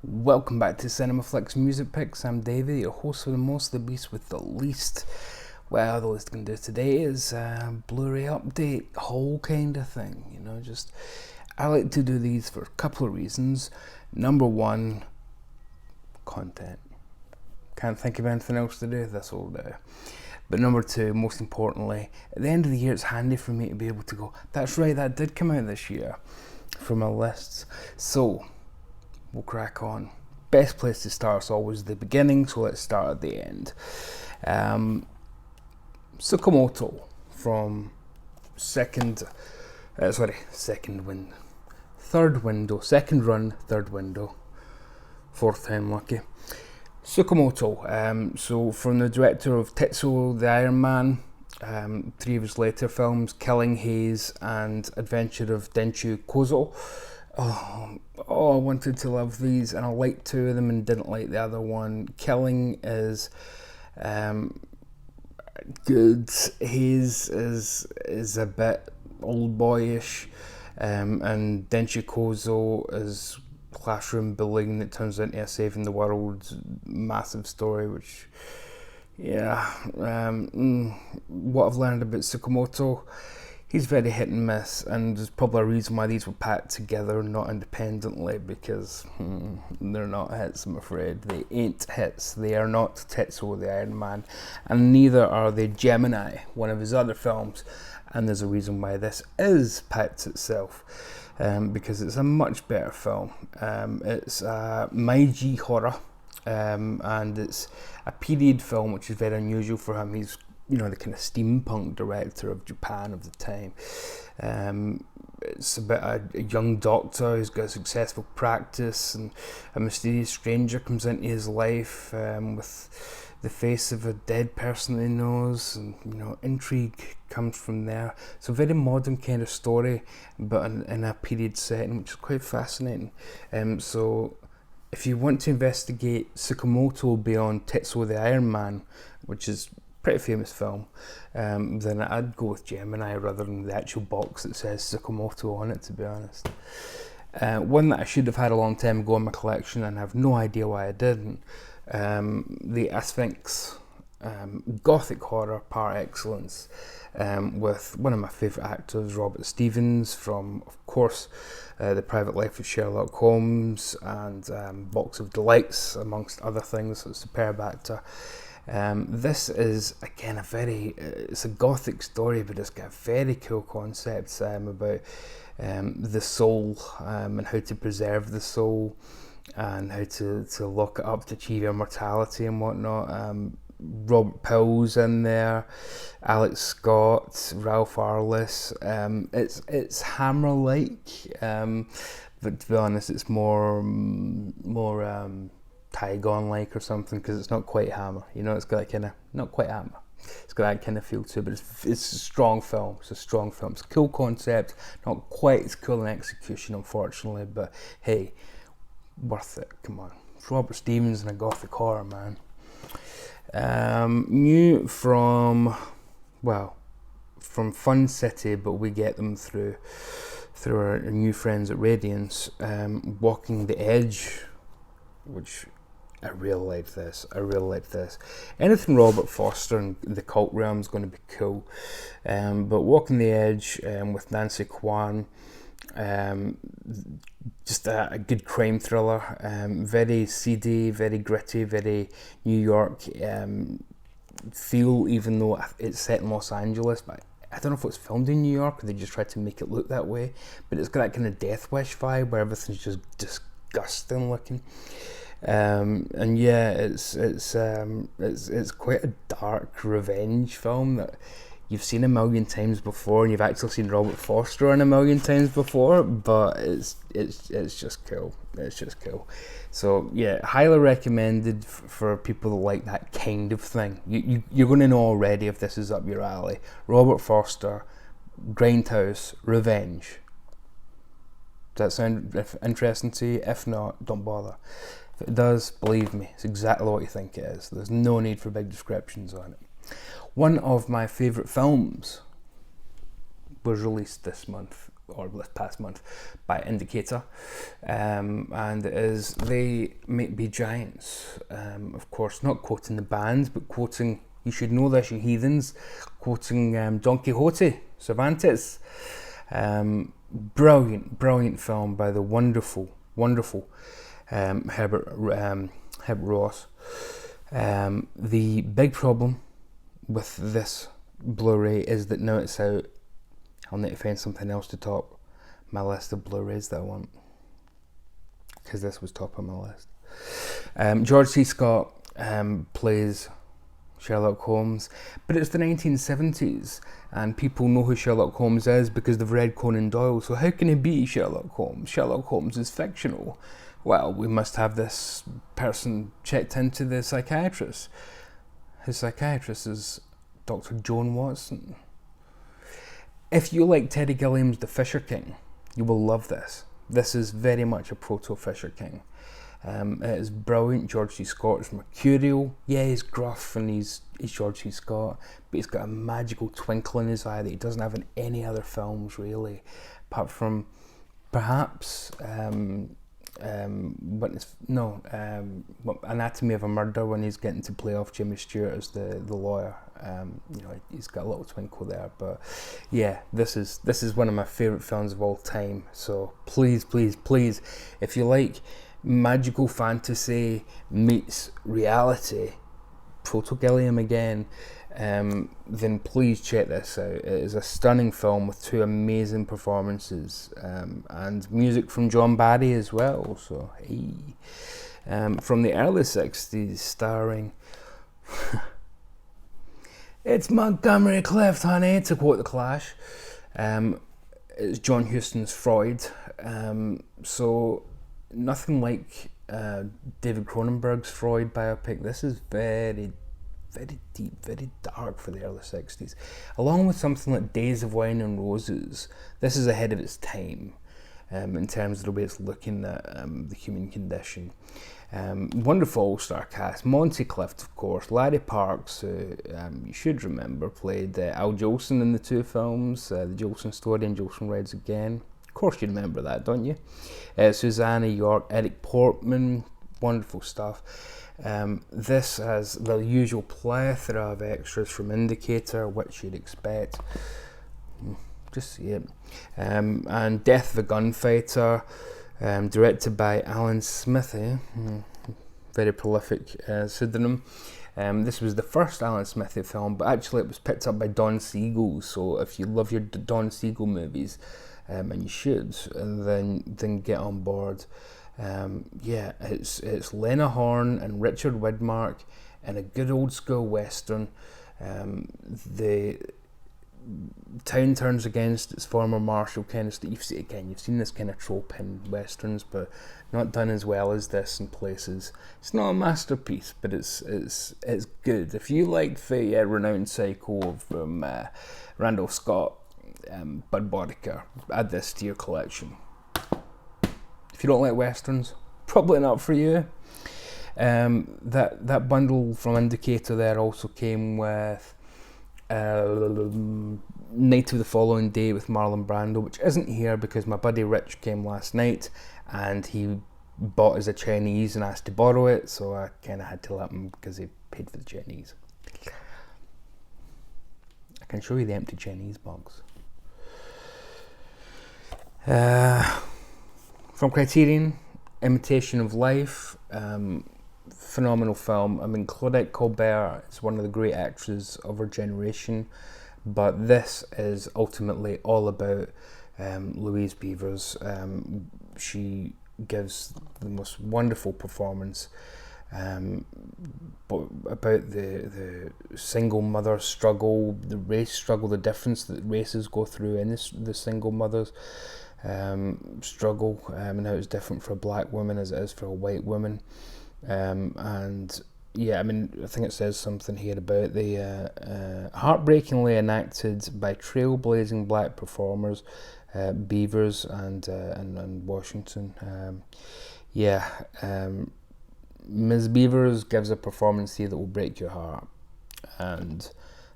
Welcome back to CinemaFlix Music Picks. I'm David, your host for the most, the beast with the least. Well, the least I can do today is Bluray update, whole kind of thing. I like to do these for a couple of reasons. Number one, content. Can't think of anything else to do, this will do. But number two, most importantly, at the end of the year, it's handy for me to be able to go, that's right, that did come out this year, from my lists. So, we'll crack on. Best place to start is always the beginning, so let's start at the end. Tsukamoto from second run, third window, fourth time lucky. Tsukamoto, so from the director of Tetsuo the Iron Man, three of his later films, Killing, Haze and Adventure of Denshu Kozo. I wanted to love these, and I liked two of them and didn't like the other one. Killing is good. Haze is a bit old boyish, and Denshu Kozo is classroom bullying that turns into a saving the world massive story, which what I've learned about Tsukamoto, he's very hit and miss, and there's probably a reason why these were packed together, not independently, because they're not hits, I'm afraid. They ain't hits. They are not Tetsuo the Iron Man, and neither are they Gemini, one of his other films, and there's a reason why this is packed itself, because it's a much better film. It's a Meiji horror, and it's a period film, which is very unusual for him. He's the kind of steampunk director of Japan of the time. It's about a young doctor who's got a successful practice, and a mysterious stranger comes into his life with the face of a dead person that he knows, and intrigue comes from there. So a very modern kind of story, but in a period setting, which is quite fascinating. So if you want to investigate Tsukamoto beyond Tetsuo the Iron Man, which is pretty famous film, then I'd go with Gemini rather than the actual box that says Tsukamoto on it, to be honest. One that I should have had a long time ago in my collection, and I have no idea why I didn't, the Sphinx, gothic horror par excellence, with one of my favourite actors, Robert Stephens, from, of course, The Private Life of Sherlock Holmes and Box of Delights, amongst other things. A superb actor. This is, again, it's a gothic story, but it's got very cool concepts about the soul, and how to preserve the soul, and how to lock it up to achieve immortality and whatnot. Robert Powell's in there, Alex Scott, Ralph Arliss. It's Hammer-like, but to be honest, it's more Tygon-like or something, because it's not quite Hammer. It's got that kind of, not quite Hammer. It's got that kind of feel to it, but it's a strong film. It's a strong film. It's a cool concept, not quite as cool in execution, unfortunately, but hey, worth it. Come on, it's Robert Stephens in a gothic horror, man. New from Fun City, but we get them through our new friends at Radiance. Walking the Edge, which I really like this. Anything Robert Foster and the cult realm is going to be cool. But Walking the Edge, with Nancy Kwan, just a good crime thriller. Very seedy, very gritty, very New York feel, even though it's set in Los Angeles. But I don't know if it was filmed in New York or they just tried to make it look that way. But it's got that kind of Death Wish vibe where everything's just disgusting looking. And yeah, it's quite a dark revenge film that you've seen a million times before, and you've actually seen Robert Foster in a million times before, but it's just cool. It's just cool. So yeah, highly recommended for people that like that kind of thing. You're going to know already if this is up your alley. Robert Foster, Grindhouse, revenge. Does that sound interesting to you? If not, don't bother. If it does, believe me, it's exactly what you think it is. There's no need for big descriptions on it. One of my favourite films was released this month, or this past month, by Indicator, and it is They Might Be Giants. Of course, not quoting the band, but quoting "You Should Know This, You Heathens," quoting Don Quixote, Cervantes. Brilliant film by the wonderful Herbert Ross. The big problem with this Blu-ray is that now it's out, I'll need to find something else to top my list of Blu-rays that I want, because this was top on my list. George C. Scott plays Sherlock Holmes, but it's the 1970s and people know who Sherlock Holmes is because they've read Conan Doyle, so how can he be Sherlock Holmes? Sherlock Holmes is fictional. Well, we must have this person checked into the psychiatrist. His psychiatrist is Dr. Joan Watson. If you like Terry Gilliam's The Fisher King, you will love this. This is very much a proto-Fisher King. It is brilliant. George C. Scott is mercurial. Yeah, he's gruff and he's George C. Scott, but he's got a magical twinkle in his eye that he doesn't have in any other films, really, apart from perhaps Anatomy of a Murder, when he's getting to play off Jimmy Stewart as the lawyer. He's got a little twinkle there, but yeah, this is one of my favourite films of all time. So please, if you like magical fantasy meets reality, Proto Gilliam again, then please check this out. It is a stunning film with two amazing performances, and music from John Barry as well. So hey, from the early 60s, starring "It's Montgomery Clift, honey," to quote the Clash. It's John Huston's Freud. So nothing like David Cronenberg's Freud biopic. This is very deep, very dark for the early 60s. Along with something like Days of Wine and Roses, this is ahead of its time in terms of the way it's looking at the human condition. Wonderful all-star cast. Monty Clift, of course. Larry Parks, who you should remember, played Al Jolson in the two films, The Jolson Story and Jolson Rides Again. Of course you remember that, don't you? Susanna York, Eric Portman, wonderful stuff. This has the usual plethora of extras from Indicator, which you'd expect. Just see it. And Death of a Gunfighter, directed by Alan Smithy, very prolific pseudonym. This was the first Alan Smithy film, but actually it was picked up by Don Siegel. So if you love your Don Siegel movies, and you should, then get on board. It's Lena Horne and Richard Widmark in a good old school western. The town turns against its former marshal, you've seen this kind of trope in westerns, but not done as well as this in places. It's not a masterpiece, but it's good. If you like the renowned Psycho from Randall Scott, Bud Boddicker, add this to your collection. If you don't like westerns, probably not for you. That bundle from Indicator there also came with Night of the Following Day with Marlon Brando, which isn't here because my buddy Rich came last night and he bought as a Chinese and asked to borrow it, so I kind of had to let him because he paid for the Chinese. I can show you the empty Chinese box. From Criterion, Imitation of Life, phenomenal film. I mean, Claudette Colbert is one of the great actors of her generation, but this is ultimately all about Louise Beavers. She gives the most wonderful performance but about the single mother struggle, the race struggle, the difference that races go through in the single mothers struggle, and how it's different for a black woman as it is for a white woman. And yeah, I mean, I think it says something here about the heartbreakingly enacted by trailblazing black performers, Beavers and Washington. Ms. Beavers gives a performance here that will break your heart, and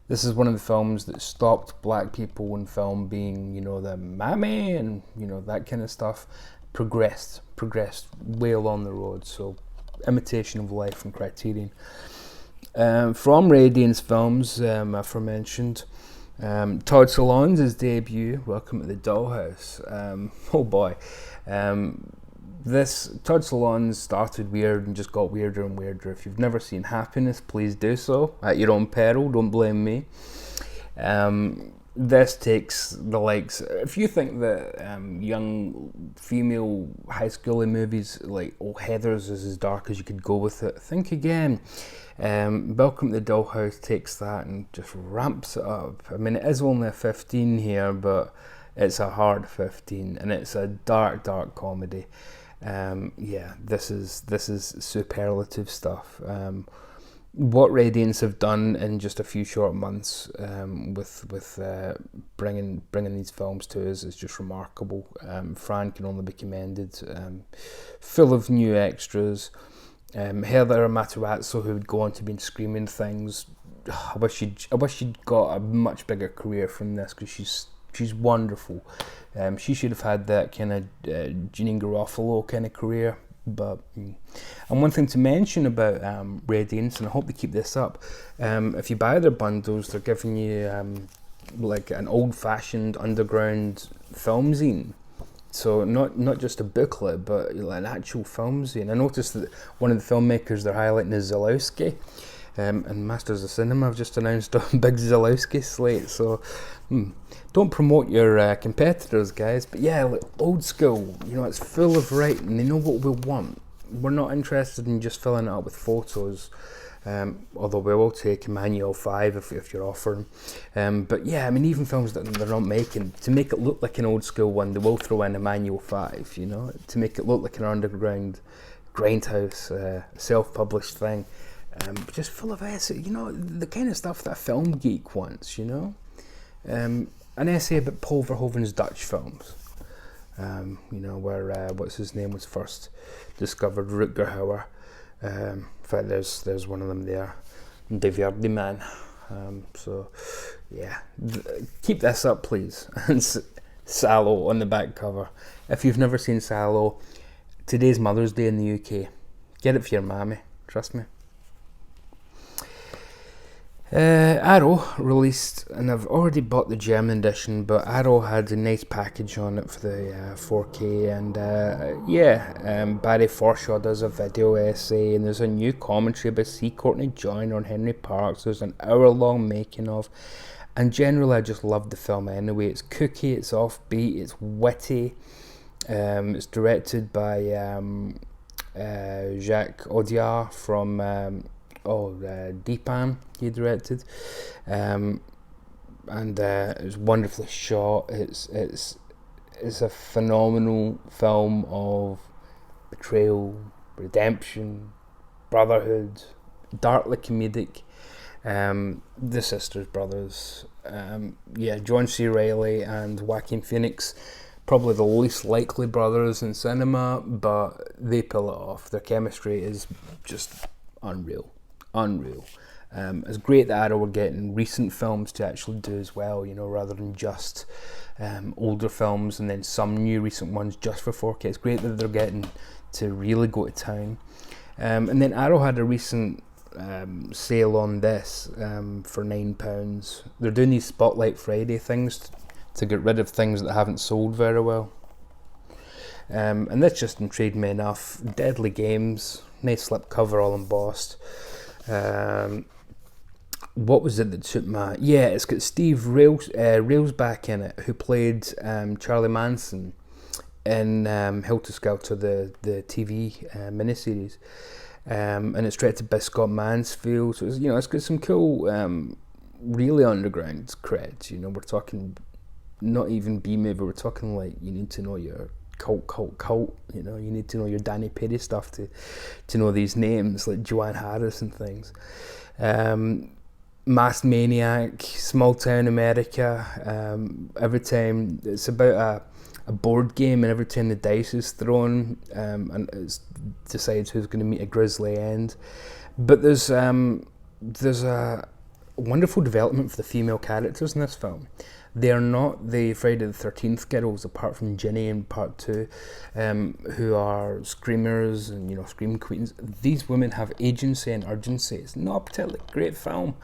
This is one of the films that stopped black people in film being, the mammy and, that kind of stuff. Progressed way along the road. So, Imitation of Life from Criterion. From Radiance Films, aforementioned, Todd Solondz' debut, Welcome to the Dollhouse. Oh boy. This Todd Solondz started weird and just got weirder and weirder. If you've never seen Happiness, please do so at your own peril. Don't blame me. This takes the likes. If you think that young female high schooly movies like Oh Heathers is as dark as you could go with it, think again. Welcome to the Dollhouse takes that and just ramps it up. I mean, it is only a 15 here, but it's a hard 15, and it's a dark comedy. This is superlative stuff. What Radiance have done in just a few short months with bringing these films to us is just remarkable. Fran can only be commended. Full of new extras. Heather Matarazzo, who would go on to be in Screaming Things. I wish she'd got a much bigger career from this, because she's wonderful. She should have had that kind of Jeanine Garofalo kind of career. But and one thing to mention about Radiance, and I hope they keep this up, if you buy their bundles, they're giving you like an old-fashioned underground film zine. So not just a booklet, but an actual film zine. I noticed that one of the filmmakers they're highlighting is Zalewski. And Masters of Cinema have just announced a big Zalewski slate, so don't promote your competitors, guys. But yeah, like old school, it's full of writing. They know what we want. We're not interested in just filling it up with photos, although we will take Emmanuel 5 if you're offering. But yeah, I mean, even films that they're not making, to make it look like an old school one, they will throw in Emmanuel 5, to make it look like an underground grindhouse self-published thing. Just full of essay, the kind of stuff that a film geek wants, an essay about Paul Verhoeven's Dutch films, where what's his name was first discovered, Rutger Hauer. In fact, there's one of them there, De Verdi Man. So yeah, keep this up, please. And Sallow on the back cover. If you've never seen Sallow, today's Mother's Day in the UK. Get it for your mammy, trust me. Arrow released, and I've already bought the German edition, but Arrow had a nice package on it for the 4K, and Barry Forshaw does a video essay, and there's a new commentary by C. Courtney Joyner on Henry Parks. There's an hour-long making of, and generally I just love the film anyway. It's kooky, it's offbeat, it's witty. It's directed by Jacques Audiard from Deepan. He directed, and it was wonderfully shot. It's a phenomenal film of betrayal, redemption, brotherhood, darkly comedic. The sisters, brothers, John C. Reilly and Joaquin Phoenix, probably the least likely brothers in cinema, but they pull it off. Their chemistry is just unreal. It's great that Arrow were getting recent films to actually do as well, rather than just older films and then some new recent ones just for 4K. It's great that they're getting to really go to town. And then Arrow had a recent sale on this for £9. They're doing these Spotlight Friday things to get rid of things that haven't sold very well. And this just intrigued me enough. Deadly Games, nice slipcover, all embossed. What was it that took my... Yeah, it's got Steve Railsback in it, who played Charlie Manson in Helter Skelter, the TV miniseries. And it's directed by Scott Mansfield. So it's got some cool, really underground creds. We're talking not even B-movie. We're talking like you need to know your cult. You need to know your Danny Perry stuff to know these names like Joanne Harris and things. Masked Maniac, Small Town America. Every time it's about a board game, and every time the dice is thrown, and it decides who's going to meet a grisly end. But there's a wonderful development for the female characters in this film. They are not the Friday the 13th girls, apart from Ginny in part 2, who are screamers and, you know, scream queens. These women have agency and urgency. It's not a particularly great film,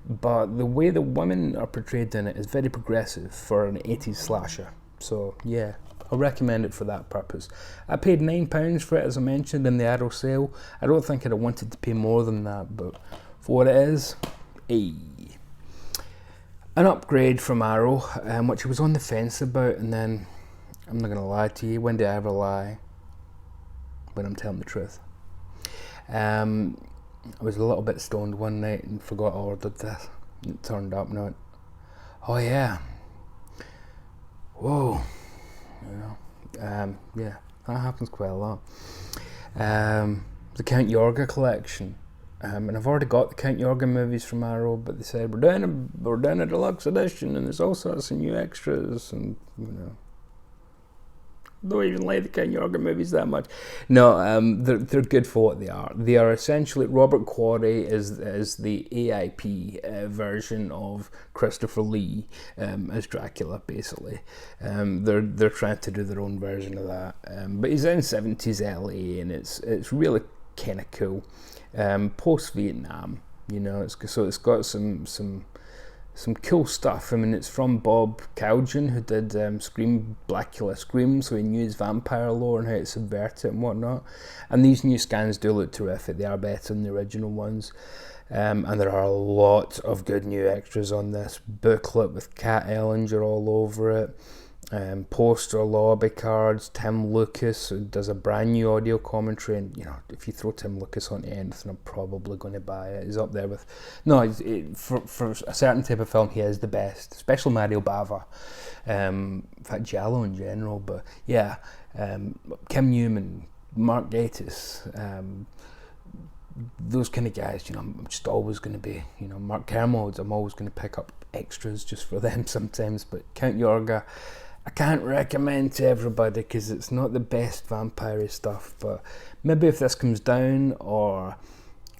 but the way the women are portrayed in it is very progressive for an 80s slasher. So yeah, I'll recommend it for that purpose. I paid £9 for it, as I mentioned, in the Arrow sale. I don't think I'd have wanted to pay more than that, but for what it is, an upgrade from Arrow, which I was on the fence about, and then, I'm not going to lie to you, when do I ever lie? When I'm telling the truth. I was a little bit stoned one night and forgot I ordered this. It turned up and I went, oh yeah, whoa, you know, yeah, that happens quite a lot. The Count Yorga collection. And I've already got the Count Yorga movies from Arrow, but they said we're doing a deluxe edition, and there's all sorts of new extras, and you know, don't even like the Count Yorga movies that much. No, they're good for what they are. They are essentially, Robert Quarry is the AIP version of Christopher Lee as Dracula, basically. They're trying to do their own version of that, but he's in 70s LA, and it's really kind of cool. Post-Vietnam, you know, it's got some cool stuff. I mean, it's from Bob Cowden, who did Blackula Scream, so he knew his vampire lore and how to subvert it and whatnot. And these new scans do look terrific. They are better than the original ones. And there are a lot of good new extras on this booklet with Kat Ellinger all over it. Poster, lobby cards. Tim Lucas does a brand new audio commentary, and you know, if you throw Tim Lucas onto anything, I'm probably going to buy it. He's up there with for a certain type of film, he is the best, especially Mario Bava, in fact Giallo in general, but yeah, Kim Newman, Mark Gatiss, those kind of guys, you know, I'm just always going to be, you know, Mark Kermode, I'm always going to pick up extras just for them sometimes. But Count Yorga, I can't recommend to everybody because it's not the best vampire stuff, but maybe if this comes down, or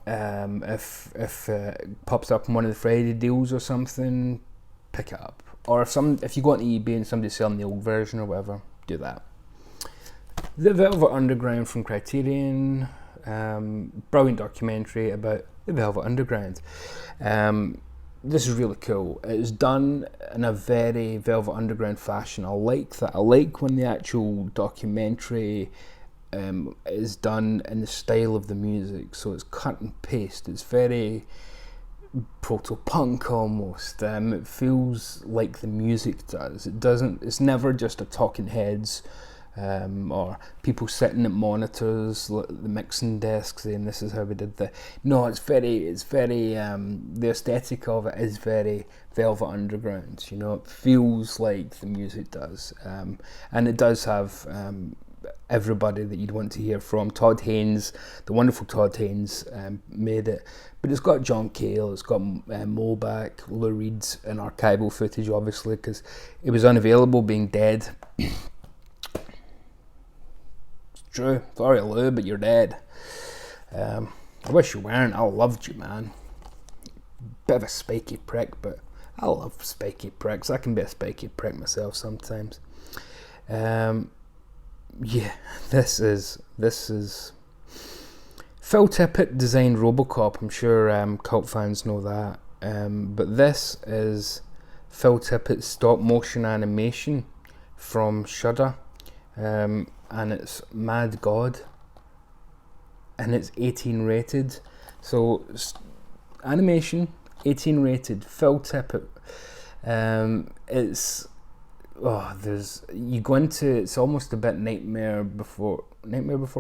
if it pops up in one of the Friday deals or something, pick it up. Or if you go on eBay and somebody's selling the old version or whatever, do that. The Velvet Underground from Criterion, brilliant documentary about the Velvet Underground. This is really cool. It's done in a very Velvet Underground fashion. I like that. I like when the actual documentary is done in the style of the music. So it's cut and paste. It's very proto-punk almost. It feels like the music does. It's never just a talking heads or people sitting at monitors, the mixing desk saying this is how we did the. No, it's very the aesthetic of it is very Velvet Underground. You know, it feels like the music does, and it does have everybody that you'd want to hear from. Todd Haynes, the wonderful Todd Haynes, made it, but it's got John Cale, it's got Moback, Lou Reed, and archival footage, obviously, because it was unavailable being dead. True. Sorry, Lou, but you're dead. I wish you weren't. I loved you, man. Bit of a spiky prick, but I love spiky pricks. I can be a spiky prick myself sometimes. Yeah, this is Phil Tippett designed RoboCop. I'm sure cult fans know that. But this is Phil Tippett's stop motion animation from Shudder. And it's Mad God, and it's 18 rated. So animation 18 rated. Phil Tippett. It's it's almost a bit Nightmare Before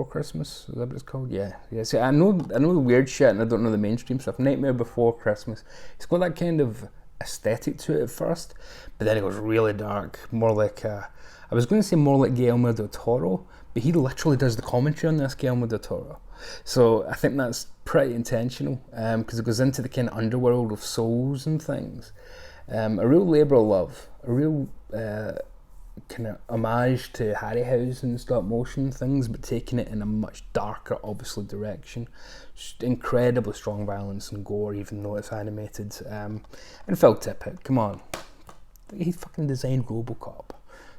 Christmas. Is that what it's called? Yeah. See, I know the weird shit, and I don't know the mainstream stuff. Nightmare Before Christmas. It's got that kind of aesthetic to it at first, but then it goes really dark, more like I was going to say more like Guillermo del Toro, but he literally does the commentary on this, Guillermo del Toro. So I think that's pretty intentional, because it goes into the kind of underworld of souls and things. A real labour of love, a real kind of homage to Harryhausen stop motion things, but taking it in a much darker, obviously, direction. Just incredibly strong violence and gore, even though it's animated. And Phil Tippett, come on, he fucking designed RoboCop,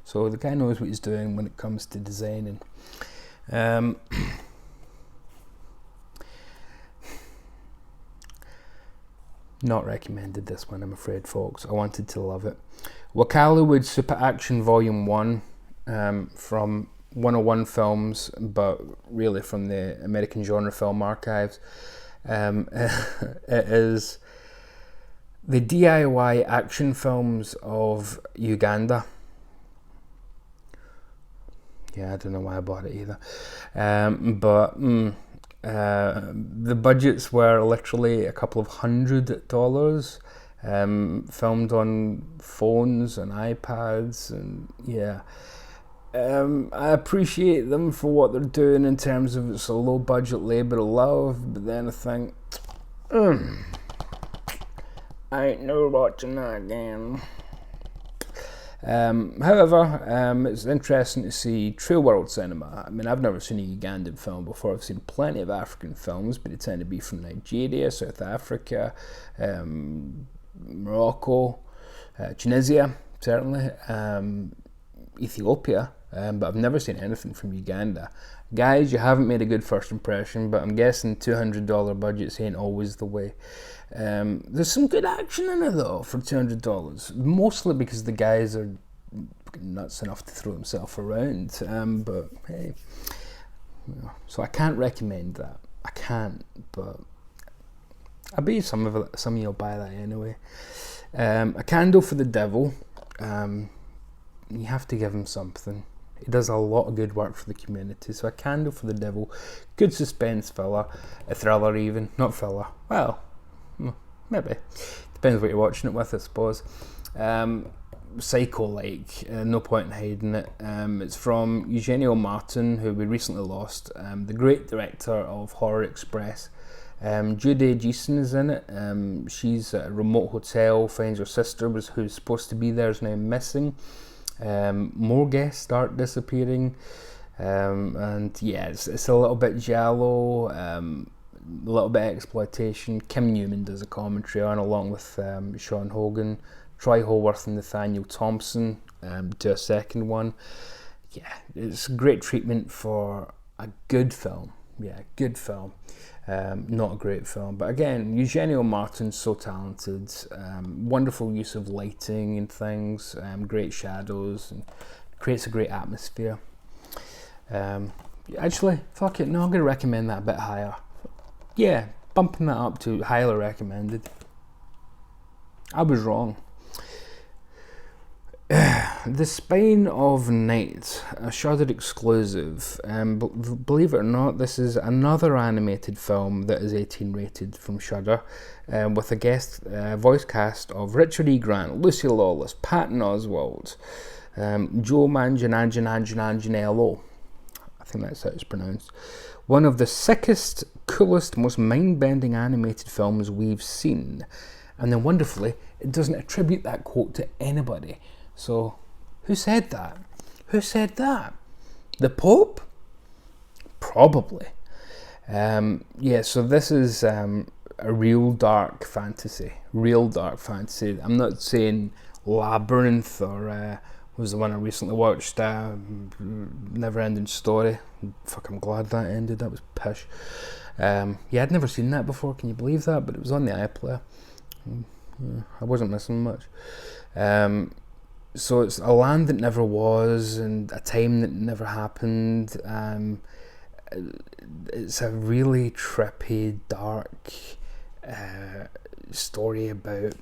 so the guy knows what he's doing when it comes to designing. Not recommended this one, I'm afraid, folks. I wanted to love it. Wakala Super Action Volume 1 from 101 Films, but really from the American Genre Film Archives. It is the DIY action films of Uganda. Yeah, I don't know why I bought it either. The budgets were literally a couple of $100, filmed on phones and iPads, and yeah. I appreciate them for what they're doing in terms of it's a low budget labour of love, but then I think, I ain't no watching that again. However, it's interesting to see true world cinema. I mean, I've never seen a Ugandan film before. I've seen plenty of African films, but they tend to be from Nigeria, South Africa, Morocco, Tunisia, certainly, Ethiopia, but I've never seen anything from Uganda. Guys, you haven't made a good first impression, but I'm guessing $200 budgets ain't always the way. There's some good action in it though for $200, mostly because the guys are nuts enough to throw themselves around. But hey, so I can't recommend that. I can't, but I bet some of you'll buy that anyway. A Candle for the Devil. You have to give him something. He does a lot of good work for the community. So A Candle for the Devil, good suspense thriller, a thriller even, not thriller. Well, maybe depends what you're watching it with, I suppose. Psycho-like, no point in hiding it. It's from Eugenio Martin, who we recently lost, the great director of Horror Express. Judy Geeson is in it. She's at a remote hotel, finds her sister who's supposed to be there is now missing. More guests start disappearing, and yeah, it's a little bit giallo, a little bit of exploitation. Kim Newman does a commentary on, along with Sean Hogan, Troy Holworth and Nathaniel Thompson do a second one. Yeah, it's a great treatment for a good film. Yeah, good film. Not a great film, but again, Eugenio Martin's so talented. Wonderful use of lighting and things, great shadows, and creates a great atmosphere. Actually, fuck it, no, I'm going to recommend that a bit higher. Yeah, bumping that up to highly recommended. I was wrong. The Spine of Night, a Shudder exclusive. Believe it or not, this is another animated film that is 18 rated from Shudder, with a guest voice cast of Richard E. Grant, Lucy Lawless, Patton Oswalt, Joe Manganiello. I think that's how it's pronounced. One of the sickest, coolest, most mind-bending animated films we've seen. And then wonderfully, it doesn't attribute that quote to anybody. So, who said that? Who said that? The Pope? Probably. Yeah, so this is a real dark fantasy. Real dark fantasy. I'm not saying Labyrinth or was the one I recently watched, Never Ending Story. Fuck, I'm glad that ended. That was pish. Yeah, I'd never seen that before. Can you believe that? But it was on the iPlayer. Yeah, I wasn't missing much. So it's a land that never was and a time that never happened. It's a really trippy, dark story about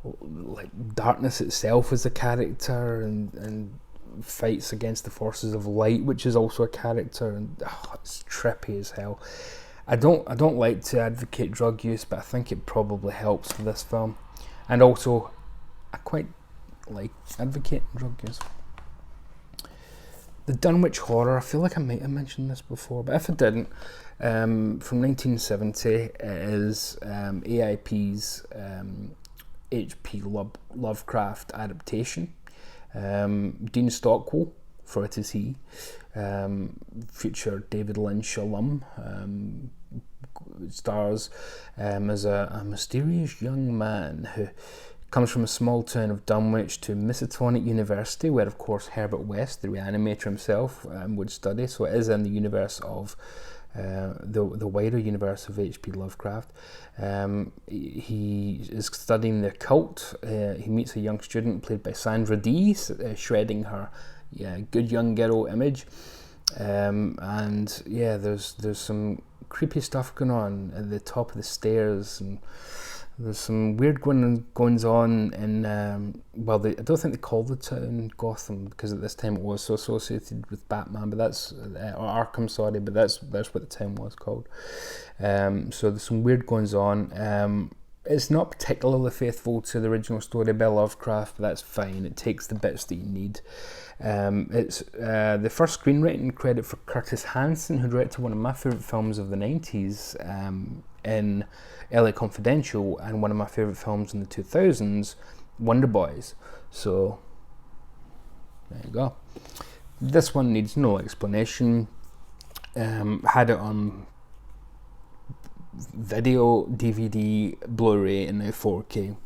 like darkness itself as a character and fights against the forces of light, which is also a character, and it's trippy as hell. I don't like to advocate drug use, but I think it probably helps for this film, and also I quite like advocating drug use. The Dunwich Horror, I feel like I might have mentioned this before, but if I didn't, from 1970, it is AIP's H.P. Lovecraft adaptation. Dean Stockwell, for It Is He, future David Lynch alum, stars as a mysterious young man who comes from a small town of Dunwich to Miskatonic University, where of course Herbert West, the reanimator himself, would study. So it is in the universe of the wider universe of H.P. Lovecraft. He is studying the occult. He meets a young student played by Sandra Dee, shredding her good young girl image. And yeah, there's some creepy stuff going on at the top of the stairs, and there's some weird goings on in, I don't think they call the town Gotham, because at this time it was so associated with Batman, but that's, or Arkham, sorry, but that's what the town was called. So there's some weird goings on. It's not particularly faithful to the original story by Lovecraft, but that's fine. It takes the bits that you need. It's the first screenwriting credit for Curtis Hanson, who directed one of my favourite films of the 90s, in LA Confidential, and one of my favourite films in the 2000s, Wonder Boys. So there you go. This one needs no explanation. Had it on video, DVD, Bluray, and now 4K.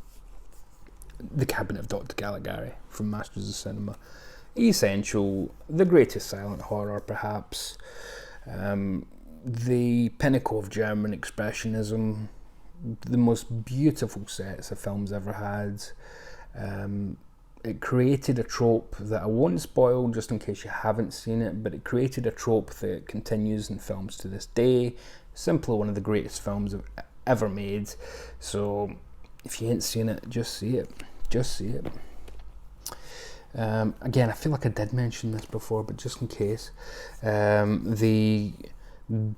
The Cabin of Dr Galagari from Masters of Cinema. Essential, the greatest silent horror perhaps, the pinnacle of German expressionism, the most beautiful sets a film's ever had. It created a trope that I won't spoil just in case you haven't seen it, but it created a trope that continues in films to this day. Simply one of the greatest films ever made. So if you ain't seen it, just see it. Just see it. Again, I feel like I did mention this before, but just in case, the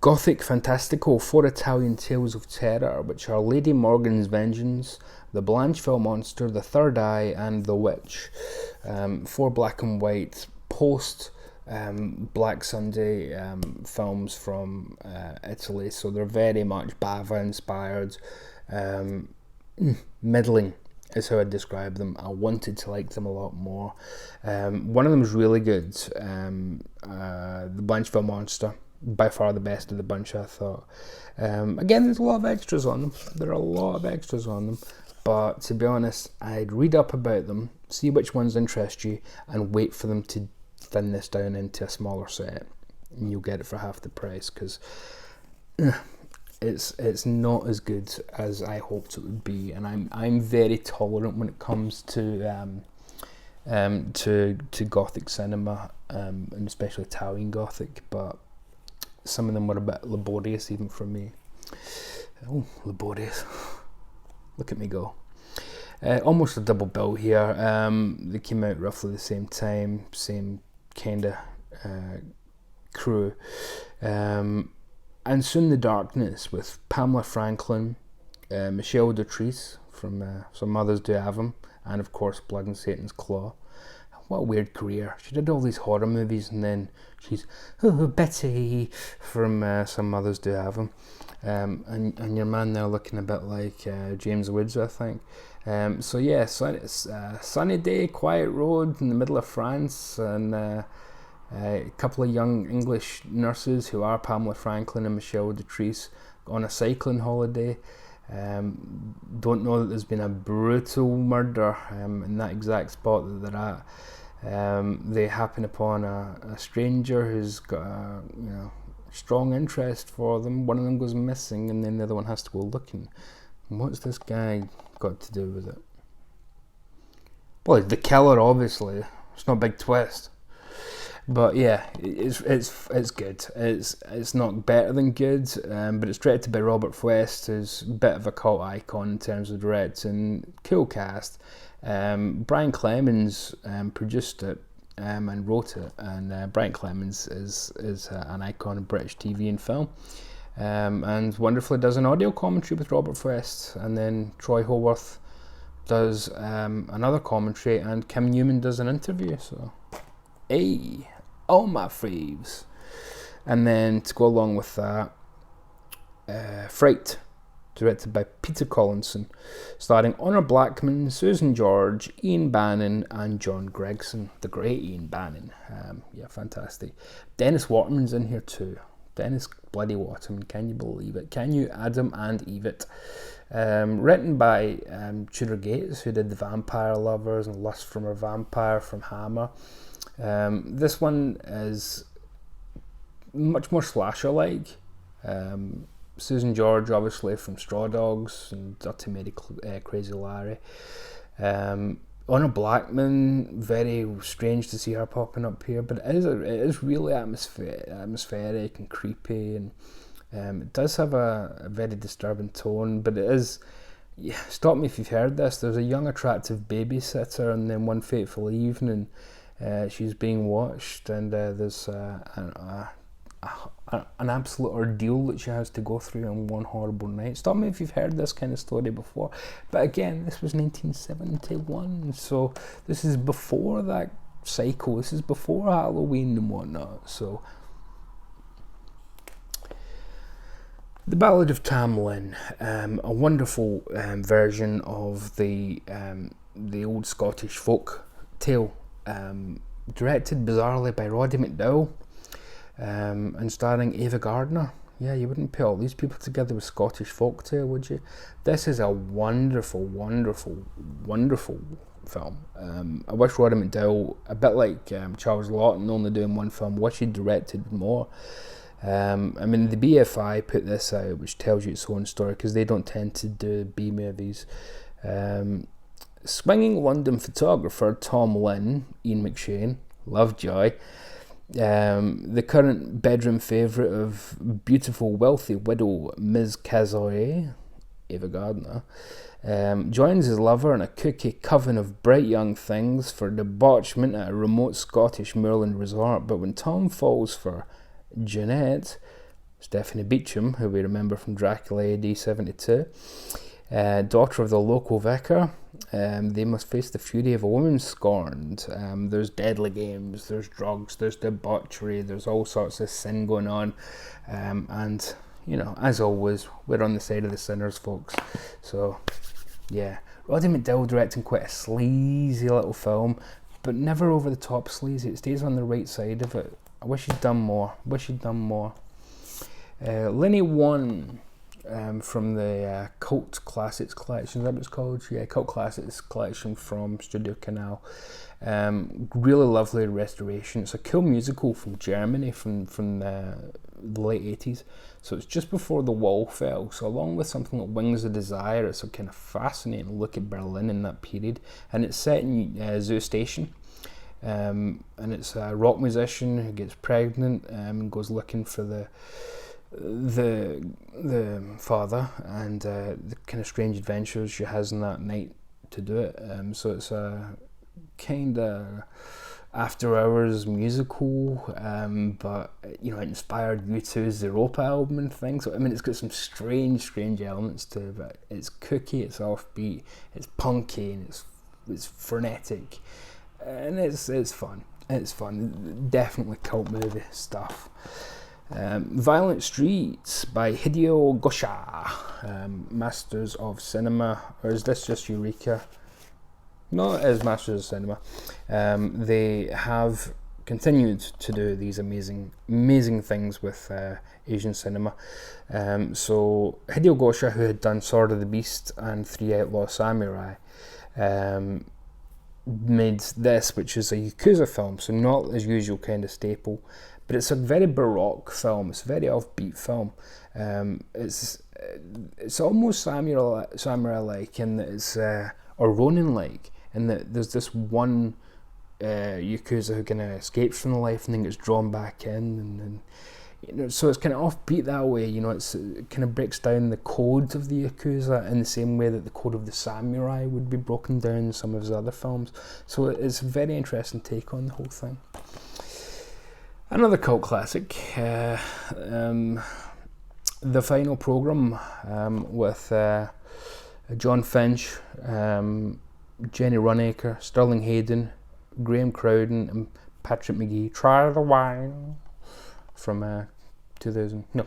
Gothic Fantastical 4 Italian Tales of Terror, which are Lady Morgan's Vengeance, The Blancheville Monster, The Third Eye, and The Witch. 4 black and white post Black Sunday films from Italy, so they're very much Bava inspired. Middling is how I describe them. I wanted to like them a lot more. One of them is really good. The Blancheville Monster, by far the best of the bunch, I thought. Again, there's a lot of extras on them. There are a lot of extras on them. But to be honest, I'd read up about them, see which ones interest you, and wait for them to thin this down into a smaller set. And you'll get it for half the price, because it's not as good as I hoped it would be, and I'm very tolerant when it comes to Gothic cinema, and especially Italian Gothic, but some of them were a bit laborious even for me. Oh, laborious. Look at me go. Almost a double bill here. They came out roughly the same time, same kind of crew. And Soon the Darkness with Pamela Franklin, Michelle Dautrice from Some Mothers Do Have 'Em, and of course Blood and Satan's Claw. What a weird career. She did all these horror movies, and then she's Betty from Some Mothers Do Have 'Em. And your man now looking a bit like James Woods, I think. So yeah, it's a sunny day, quiet road in the middle of France, and a couple of young English nurses who are Pamela Franklin and Michelle Dautrice on a cycling holiday. Don't know that there's been a brutal murder in that exact spot that they're at. They happen upon a stranger who's got a strong interest for them. One of them goes missing, and then the other one has to go looking. And what's this guy got to do with it? Well, he's the killer, obviously. It's not a big twist. But yeah, it's good. It's not better than good, but it's directed by Robert West, who's a bit of a cult icon in terms of directing. Cool cast. Brian Clemens produced it and wrote it, and Brian Clemens is an icon of British TV and film, and wonderfully does an audio commentary with Robert West, and then Troy Howarth does another commentary, and Kim Newman does an interview. So, hey. All my faves. And then to go along with that, Fright, directed by Peter Collinson, starring Honor Blackman, Susan George, Ian Bannon, and John Gregson, the great Ian Bannon. Yeah, fantastic. Dennis Waterman's in here too. Dennis bloody Waterman, can you believe it? Can you, Adam and Eve it? Written by Tudor Gates, who did The Vampire Lovers and Lust from a Vampire from Hammer. This one is much more slasher-like. Susan George, obviously, from Straw Dogs and Dirty Mary, Crazy Larry. Honor Blackman, very strange to see her popping up here, but it is really atmospheric and creepy, and it does have a very disturbing tone, but it is... Yeah, stop me if you've heard this. There's a young, attractive babysitter, and then one fateful evening, she's being watched, and there's an absolute ordeal that she has to go through on one horrible night. Stop me if you've heard this kind of story before. But again, this was 1971, so this is before that cycle. This is before Halloween and whatnot. So, The Ballad of Tomlin, a wonderful version of the old Scottish folk tale, directed bizarrely by Roddy McDowall. And starring Ava Gardner. Yeah, you wouldn't put all these people together with Scottish folktale, would you? This is a wonderful, wonderful, wonderful film. I wish Roddy McDowall, a bit like Charles Laughton, only doing one film, wish he'd directed more. I mean, the BFI put this out, which tells you its own story, because they don't tend to do B-movies. Swinging London photographer Tom Lynn, Ian McShane, Lovejoy, the current bedroom favourite of beautiful, wealthy widow Ms. Cazoy, Ava Gardner, joins his lover in a kooky coven of bright young things for debauchement at a remote Scottish moorland resort. But when Tom falls for Jeanette, Stephanie Beecham, who we remember from Dracula AD 72, daughter of the local vicar, they must face the fury of a woman scorned. There's deadly games, there's drugs, there's debauchery, there's all sorts of sin going on, and you know, as always, we're on the side of the sinners, folks. So yeah, Roddy McDowall directing quite a sleazy little film, but never over the top sleazy. It stays on the right side of it. I wish he'd done more. Lenny 1, from the Cult Classics collection, is that what it's called? Yeah, Cult Classics collection from Studiocanal. Really lovely restoration. It's a cool musical from Germany from the late 80s. So it's just before the wall fell. So along with something like Wings of Desire, it's a kind of fascinating look at Berlin in that period. And it's set in Zoo Station. And it's a rock musician who gets pregnant and goes looking for the father, and the kind of strange adventures she has in that night to do it. So it's a kind of after hours musical, but you know, it inspired U2's Europa album and things. So I mean, it's got some strange elements to it, but it's kooky, it's offbeat, it's punky, and it's frenetic, and it's fun. It's fun. Definitely cult movie stuff. Violent Streets by Hideo Gosha, Masters of Cinema, or is this just Eureka? No, it is Masters of Cinema. They have continued to do these amazing things with Asian cinema. So Hideo Gosha, who had done Sword of the Beast and Three Outlaw Samurai, made this, which is a Yakuza film, so not as usual kind of staple, but it's a very baroque film. It's a very offbeat film. It's almost samurai-like in that it's or Ronin-like, in that there's this one Yakuza who kind of escapes from the life and then gets drawn back in, and you know, so it's kind of offbeat that way. You know, it kind of breaks down the code of the Yakuza in the same way that the code of the samurai would be broken down in some of his other films. So it's a very interesting take on the whole thing. Another cult classic, The Final Program, with John Finch, Jenny Runacre, Sterling Hayden, Graham Crowden, and Patrick McGee. Try the Wine, from 2001,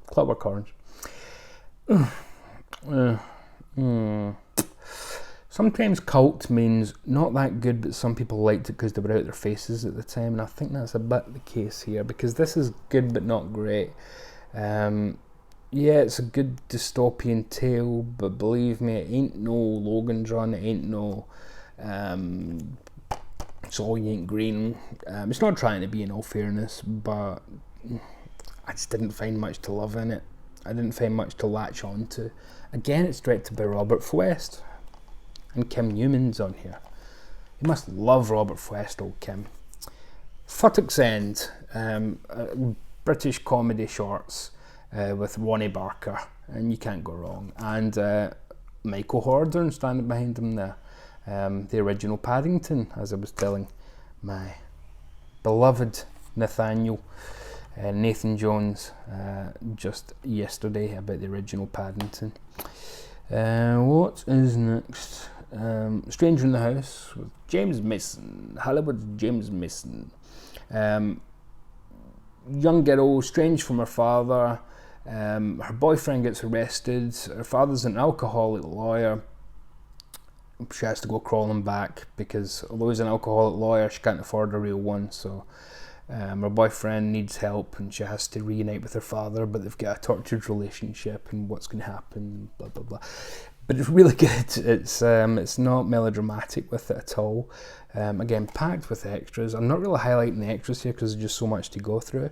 Clockwork Orange. Sometimes cult means not that good, but some people liked it because they were out their faces at the time, and I think that's a bit the case here, because this is good but not great. Yeah, it's a good dystopian tale, but believe me, it ain't no Logan's Run, it ain't no It's All You Ain't Green. It's not trying to be, in all fairness, but I just didn't find much to love in it. I didn't find much to latch on to. Again, it's directed by Robert Fuest, and Kim Newman's on here. You must love Robert Fuest, old Kim. Futtock's End, British comedy shorts with Ronnie Barker, and you can't go wrong. And Michael Hordern standing behind him there. The original Paddington, as I was telling my beloved Nathaniel, Nathan Jones, just yesterday about the original Paddington. What is next? Stranger in the House with James Mason, Hollywood's James Mason. Young girl, estranged from her father. Her boyfriend gets arrested. Her father's an alcoholic lawyer. She has to go crawling back because although he's an alcoholic lawyer, she can't afford a real one. So her boyfriend needs help, and she has to reunite with her father, but they've got a tortured relationship, and what's going to happen, blah blah blah. But it's really good. It's not melodramatic with it at all. Again, packed with extras. I'm not really highlighting the extras here because there's just so much to go through.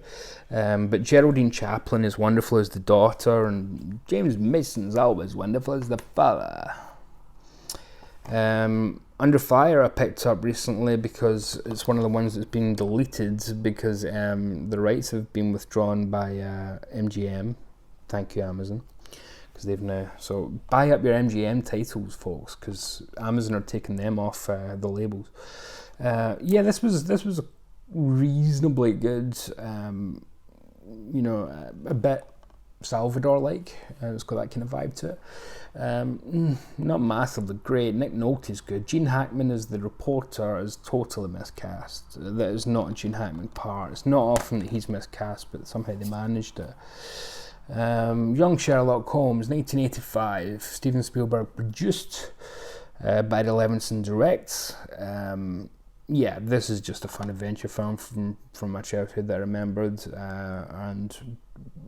But Geraldine Chaplin is wonderful as the daughter, and James Mason's always wonderful as the father. Under Fire I picked up recently because it's one of the ones that's been deleted because the rights have been withdrawn by MGM. Thank you, Amazon. They've now, so buy up your MGM titles, folks, because Amazon are taking them off the labels. Yeah, this was a reasonably good, a bit Salvador-like. It's got that kind of vibe to it. Not massively great. Nick Nolte is good. Gene Hackman as the reporter is totally miscast. That is not a Gene Hackman part. It's not often that he's miscast, but somehow they managed it. Young Sherlock Holmes, 1985. Steven Spielberg produced, Barry Levinson directs. Yeah, this is just a fun adventure film from my childhood that I remembered, and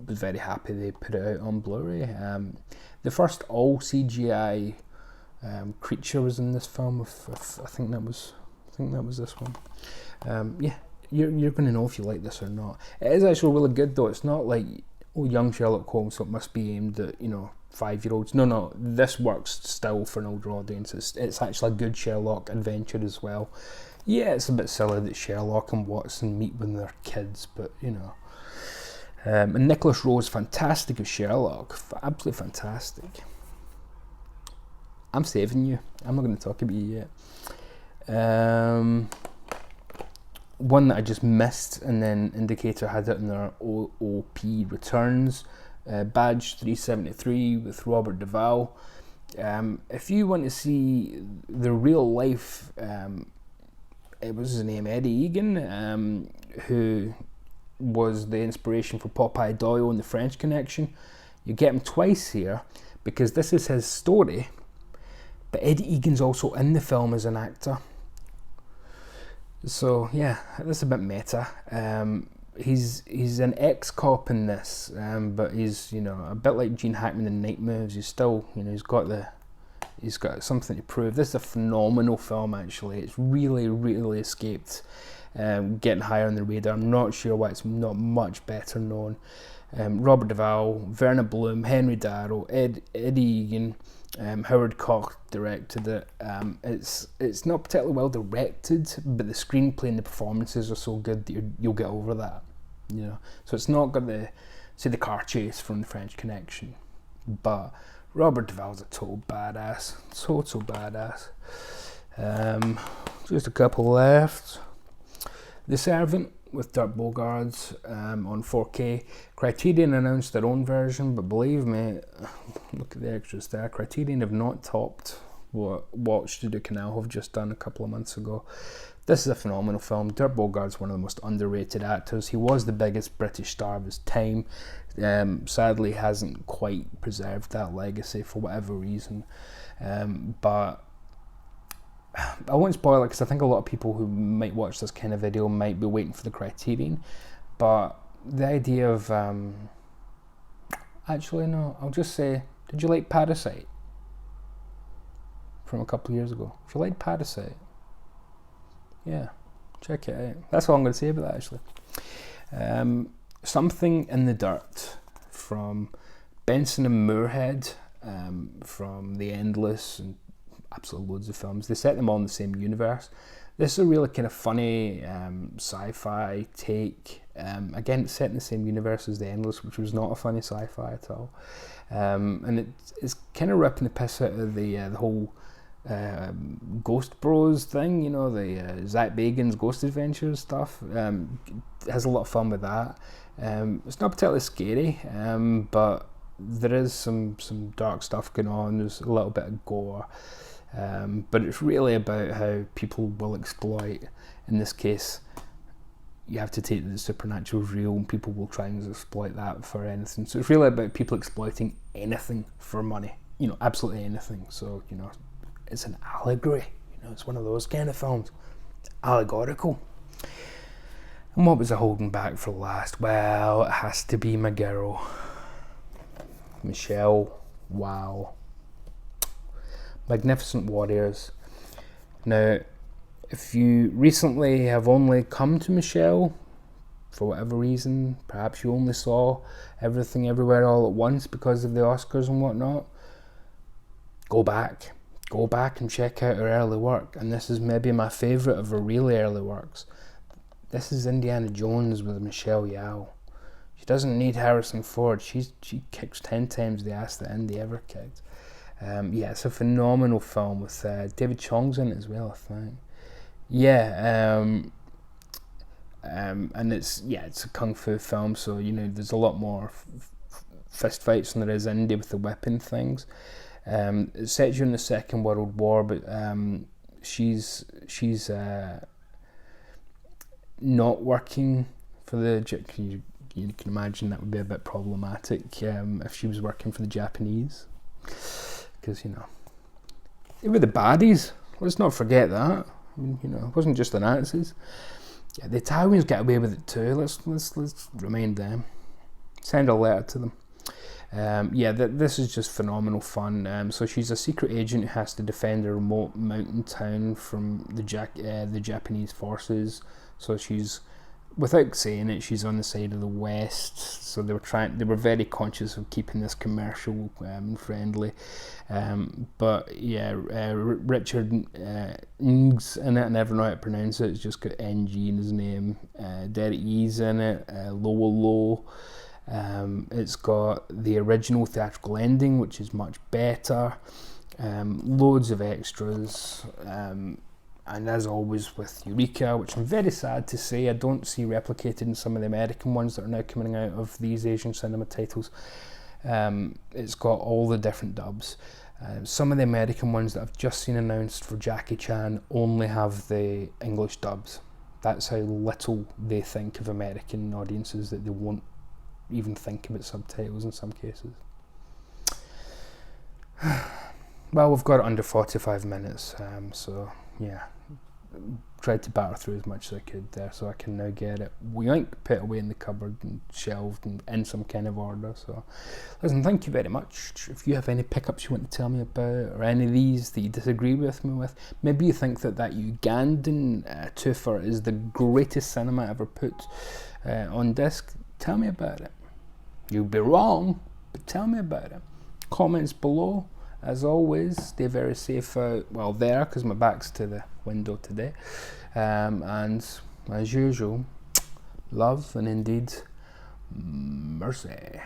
was very happy they put it out on Bluray. The first all CGI creature was in this film. I think that was this one. Yeah, you're going to know if you like this or not. It is actually really good though. It's not like, oh, young Sherlock Holmes, so it must be aimed at 5-year-olds. No, this works still for an older audience. It's actually a good Sherlock adventure as well. Yeah, it's a bit silly that Sherlock and Watson meet when they're kids, but and Nicholas Rowe is fantastic as Sherlock, absolutely fantastic. I'm saving you. I'm not going to talk about you yet. One that I just missed, and then Indicator had it in their OOP returns. Badge 373 with Robert Duvall. If you want to see the real life, it was his name, Eddie Egan, who was the inspiration for Popeye Doyle in The French Connection. You get him twice here because this is his story, but Eddie Egan's also in the film as an actor. So yeah, that's a bit meta. He's an ex-cop in this, but he's a bit like Gene Hackman in Night Moves. He's still he's got something to prove. This is a phenomenal film actually. It's really escaped getting higher on the radar. I'm not sure why it's not much better known. Robert Duvall, Verna Bloom, Henry Darrow, Eddie Egan, Howard Koch directed it. It's not particularly well directed, but the screenplay and the performances are so good that you'll get over that. So it's not got the car chase from The French Connection, but Robert Duvall's a total badass, total badass. Just a couple left. The Servant with Dirk Bogarde on 4K. Criterion announced their own version, but believe me, look at the extras there. Criterion have not topped what Studiocanal have just done a couple of months ago. This is a phenomenal film. Dirk Bogart's one of the most underrated actors. He was the biggest British star of his time. Sadly, hasn't quite preserved that legacy for whatever reason. But I won't spoil it because I think a lot of people who might watch this kind of video might be waiting for the Criterion. But the idea of... actually, no. I'll just say, did you like Parasite? From a couple of years ago. If you liked Parasite, yeah, check it out. That's all I'm going to say about that, actually. Something in the Dirt from Benson and Moorhead, from The Endless, and absolutely loads of films. They set them all in the same universe. This is a really kind of funny sci-fi take. Again, it's set in the same universe as The Endless, which was not a funny sci-fi at all. And it's kind of ripping the piss out of the whole Ghost Bros thing, you know, the Zach Bagans Ghost Adventures stuff. Has a lot of fun with that. It's not particularly scary, but there is some dark stuff going on. There's a little bit of gore, but it's really about how people will exploit. In this case, you have to take the supernatural is real, and people will try and exploit that for anything. So it's really about people exploiting anything for money, you know, absolutely anything. So, you know, it's an allegory, you know, it's one of those kind of films, allegorical. And what was I holding back for last? Well, it has to be my girl, Michelle. Wow. Magnificent Warriors. Now, if you recently have only come to Michelle, for whatever reason, perhaps you only saw Everything Everywhere All at Once because of the Oscars and whatnot, go back and check out her early work. And this is maybe my favourite of her really early works. This is Indiana Jones with Michelle Yeoh. She doesn't need Harrison Ford. She kicks 10 times the ass that Indy ever kicked. Yeah, it's a phenomenal film with David Chong's in it as well, I think. Yeah, and it's a kung fu film, so you know there's a lot more fist fights than there is Indy with the whipping things. It sets you in the Second World War, but she's not working for the. You can imagine that would be a bit problematic if she was working for the Japanese, because you know they were the baddies. Let's not forget that. I mean, you know, it wasn't just the Nazis. Yeah, the Italians get away with it too. Let's remind them. Send a letter to them. This is just phenomenal fun. So she's a secret agent who has to defend a remote mountain town from the Japanese forces. So she's, without saying it, she's on the side of the West. So they were very conscious of keeping this commercial and friendly. But yeah, Richard Ng's in it. I never know how to pronounce it. It's just got NG in his name. Derek Yee's in it. Low. It's got the original theatrical ending, which is much better. Loads of extras. And as always with Eureka, which I'm very sad to say I don't see replicated in some of the American ones that are now coming out of these Asian cinema titles. It's got all the different dubs. Some of the American ones that I've just seen announced for Jackie Chan only have the English dubs. That's how little they think of American audiences, that they won't even think about subtitles in some cases. Well, we've got it under 45 minutes, so yeah, tried to batter through as much as I could there, so I can now get it put away in the cupboard and shelved and in some kind of order. So listen, thank you very much. If you have any pickups you want to tell me about, or any of these that you disagree with me with, maybe you think that Ugandan twofer is the greatest cinema ever put on disc, tell me about it. You'll be wrong, but tell me about it. Comments below. As always, stay very safe out there, because my back's to the window today. And as usual, love and indeed mercy.